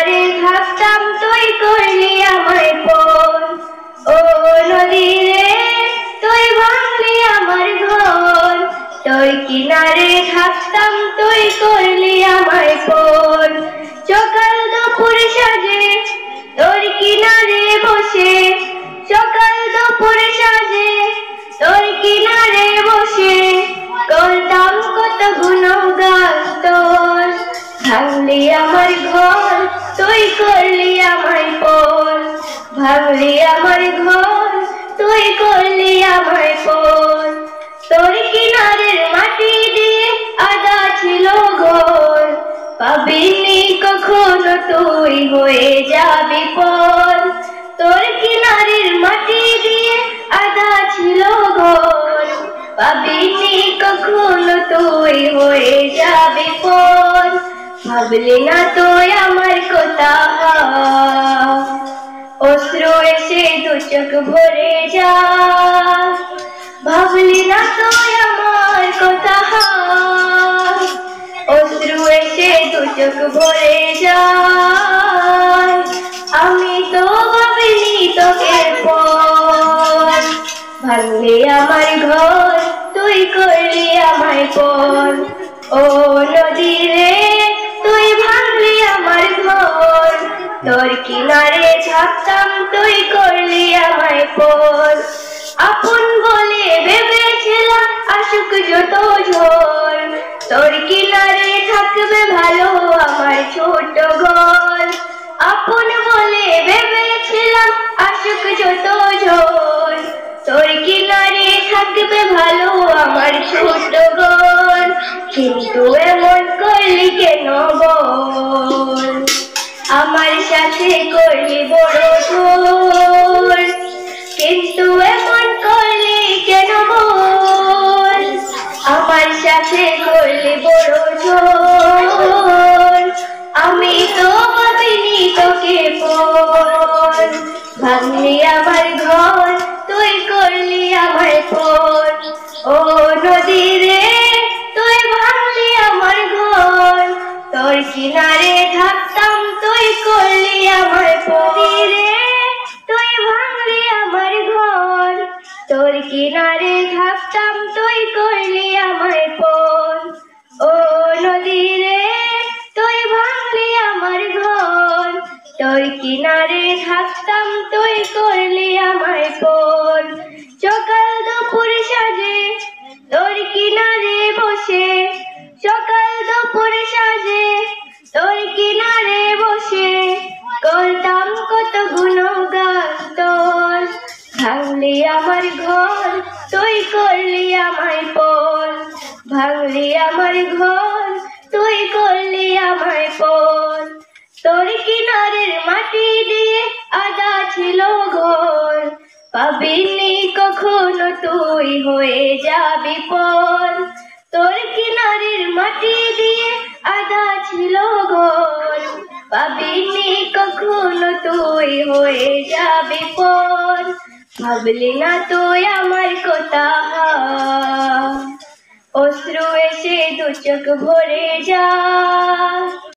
কিনারে থাকতাম তুই করলি আমায় পর। ও নদী রে তুই ভাঙলি আমার ঘর, তোর কিনারে থাকতাম তুই করলি আমায় পর। সকাল দুপুর সাজে তোর কিনারে বসে, সকাল দুপুর সাজে তোর কিনারে বসে করতাম কত গুণগান তোর। ভাঙলি আমার ঘর তুই করলি আমায় পর, ভাঙলি আমার ঘর তুই করলি আমায় পর। তোর কিনারের মাটি দিয়ে আদা ছিল ঘর, পাবিনি কখনো তুই হয়ে যাবি পর। তোর কিনারের মাটি দিয়ে আদা ছিল ঘর, পাবিনি কখনো তুই হয়ে যাবি পর। ভাবলি না তুই আমার কথা, অশ্রু এসে দু চোখ ভরে যায়। ভাবলি না তুই আমার কথা, অশ্রু এসে দু চোখ ভরে যায়। আমি তো ভাবিনি তোকে পর, ভাঙলি আমার ঘর তুই করলি আমায় পর। ও নদী রে তুই ভাঙলি আমার ঘর, তোর কিনারে থাকতাম তুই করলি আমায় পর। আপন বলে ভেবেছিলাম আসুক যত ঝড়, তোর কিনারে থাকবে ভালো আমার ছোট ঘর। আপন বলে ভেবেছিলাম আসুক যত ঝড়, তোর কিনারে থাকবে ভালো আমার ছোট ঘর। কিন্তু এমন করলি কেন বল, আমার সাথে করলি বড় ভুল। কিন্তু এমন করলি কেন বল, আমার সাথে করলি বড় ভুল। আমি তো ভাবিনি তোকে পর, ভাঙলি আমার ঘর তুই করলি আমায় পর। ও নদী রে তুই ভাঙলি আমার ঘর, তোর কিনারে থাকতাম তুই করলি আমায় পর। রে তুই ভাঙলি আমার ঘর, তোর কিনারে থাকতাম তুই করলি আমায় পর। ও নদী রে তুই ভাঙলি আমার ঘর, তোর কিনারে থাকতাম তুই করলি আমায় পর। সকাল দুপুর সাজে তোর কিনারে বসে, সকাল দুপুর সাজে তোর কিনারে বসে করতাম কত গুণগান তোর। ভাঙলি আমার ঘর তুই করলি আমায় পর, ভাঙলি আমার ঘর তুই করলি আমায় পর। তোর কিনারের মাটি দিয়ে আদা ছিল ঘর, পাবিনি কখনো তুই হয়ে যাবি পর। তোর কিনারের মাটি দিয়ে আদা ছিল ঘর, পাবিনি কখনো তুই হয়ে যাবি পর। ভাবলি না তুই আমার কথা, অশ্রু এসে দু চোখ ভরে যায়।